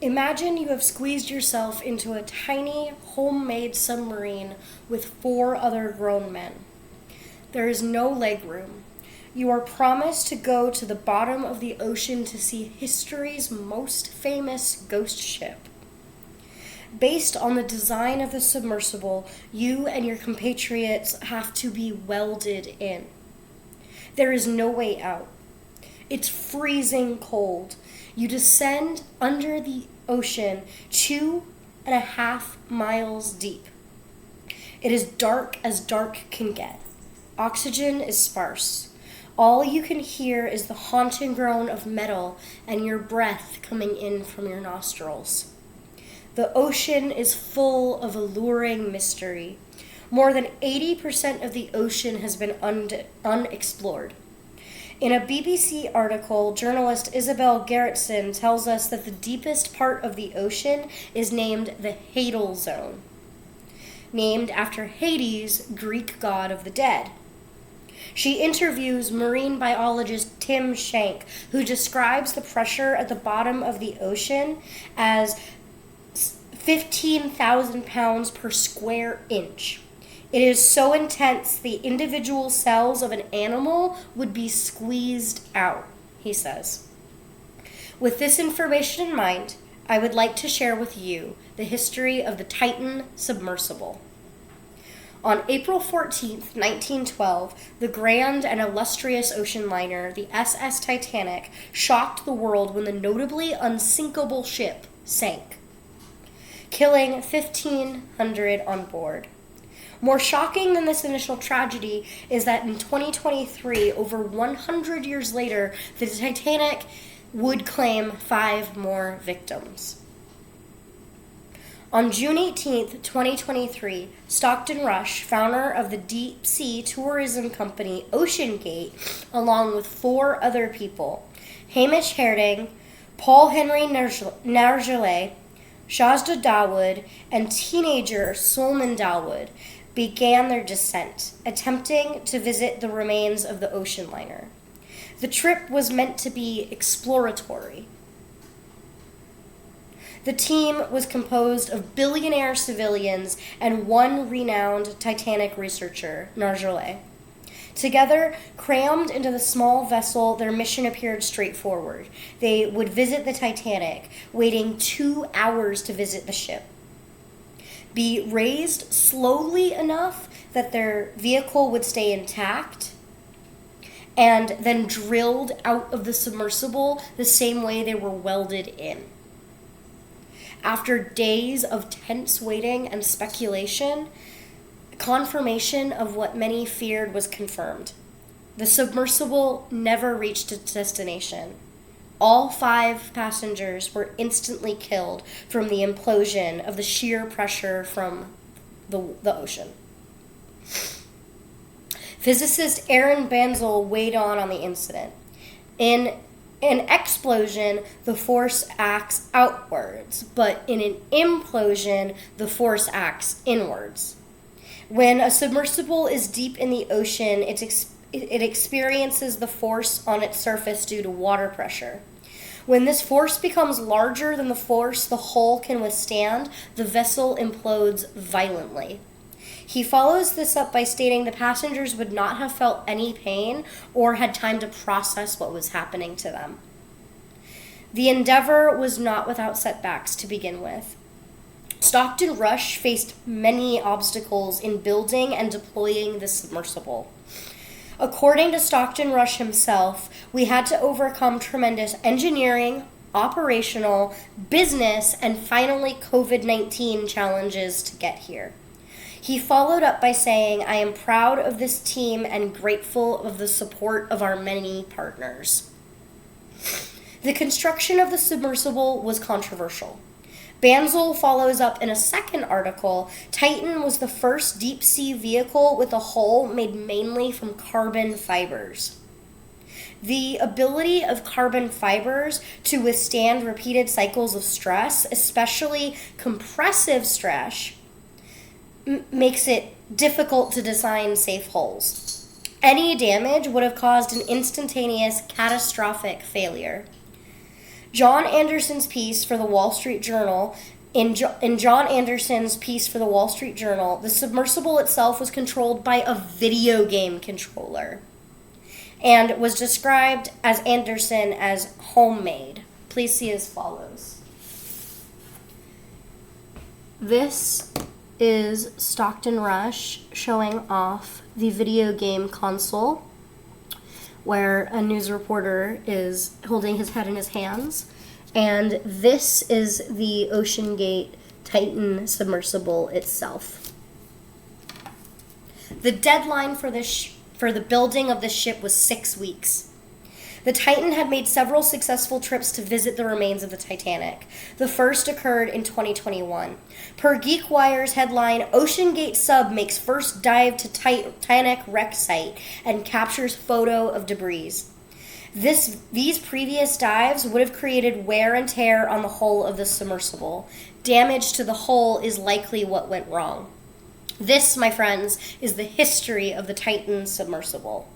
Imagine you have squeezed yourself into a tiny, homemade submarine with 4 other grown men. There is no legroom. You are promised to go to the bottom of the ocean to see history's most famous ghost ship. Based on the design of the submersible, you and your compatriots have to be welded in. There is no way out. It's freezing cold. You descend under the ocean 2.5 miles deep. It is dark as dark can get. Oxygen is sparse. All you can hear is the haunting groan of metal and your breath coming in from your nostrils. The ocean is full of alluring mystery. More than 80% of the ocean has been unexplored. In a BBC article, journalist Isabel Gerritsen tells us that the deepest part of the ocean is named the Hadal Zone, named after Hades, Greek god of the dead. She interviews marine biologist Tim Shank, who describes the pressure at the bottom of the ocean as 15,000 pounds per square inch. It is so intense the individual cells of an animal would be squeezed out, he says. With this information in mind, I would like to share with you the history of the Titan submersible. On April 14th, 1912, the grand and illustrious ocean liner, the SS Titanic, shocked the world when the notably unsinkable ship sank, killing 1,500 on board. More shocking than this initial tragedy is that in 2023, over 100 years later, the Titanic would claim 5 more victims. On June 18th, 2023, Stockton Rush, founder of the deep sea tourism company OceanGate, along with 4 other people, Hamish Herding, Paul Henry Nargeolet, Shazda Dawood, and teenager Solomon Dawood, began their descent, attempting to visit the remains of the ocean liner. The trip was meant to be exploratory. The team was composed of billionaire civilians and one renowned Titanic researcher, Nargeolet. Together, crammed into the small vessel, their mission appeared straightforward. They would visit the Titanic, waiting 2 hours to visit the ship. Be raised slowly enough that their vehicle would stay intact, and then drilled out of the submersible the same way they were welded in. After days of tense waiting and speculation, confirmation of what many feared was confirmed. The submersible never reached its destination. All 5 passengers were instantly killed from the implosion of the sheer pressure from the ocean. Physicist Aaron Banzel weighed on the incident. In an explosion, the force acts outwards, but in an implosion, the force acts inwards. When a submersible is deep in the ocean, it experiences the force on its surface due to water pressure. When this force becomes larger than the force the hull can withstand, the vessel implodes violently. He follows this up by stating the passengers would not have felt any pain or had time to process what was happening to them. The endeavor was not without setbacks to begin with. Stockton Rush faced many obstacles in building and deploying the submersible. According to Stockton Rush himself, we had to overcome tremendous engineering, operational, business, and finally COVID-19 challenges to get here. He followed up by saying, "I am proud of this team and grateful of the support of our many partners." The construction of the submersible was controversial. Banzel follows up in a second article. Titan was the first deep-sea vehicle with a hull made mainly from carbon fibers. The ability of carbon fibers to withstand repeated cycles of stress, especially compressive stress, makes it difficult to design safe hulls. Any damage would have caused an instantaneous, catastrophic failure. John Anderson's piece for the Wall Street Journal, in John Anderson's piece for the Wall Street Journal, the submersible itself was controlled by a video game controller and was described as Anderson as homemade. Please see as follows. This is Stockton Rush showing off the video game console where a news reporter is holding his head in his hands. And this is the OceanGate Titan submersible itself. The deadline for the building of the ship was 6 weeks. The Titan had made several successful trips to visit the remains of the Titanic. The first occurred in 2021. Per GeekWire's headline, OceanGate sub makes first dive to Titanic wreck site and captures photo of debris. These previous dives would have created wear and tear on the hull of the submersible. Damage to the hull is likely what went wrong. This, my friends, is the history of the Titan submersible.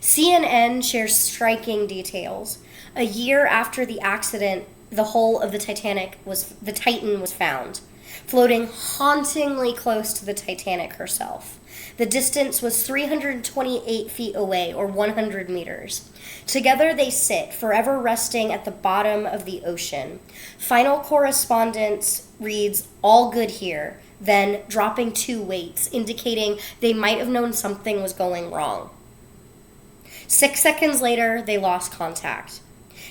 CNN shares striking details. A year after the accident, the hull of the Titan was found, floating hauntingly close to the Titanic herself. The distance was 328 feet away, or 100 meters. Together they sit, forever resting at the bottom of the ocean. Final correspondence reads, "All good here," then dropping 2 weights, indicating they might have known something was going wrong. 6 seconds later, they lost contact.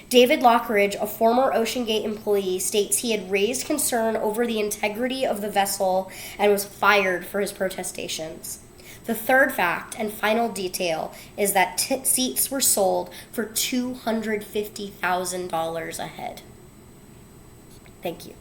David Lockridge, a former OceanGate employee, states he had raised concern over the integrity of the vessel and was fired for his protestations. The third fact and final detail is that seats were sold for $250,000 a head. Thank you.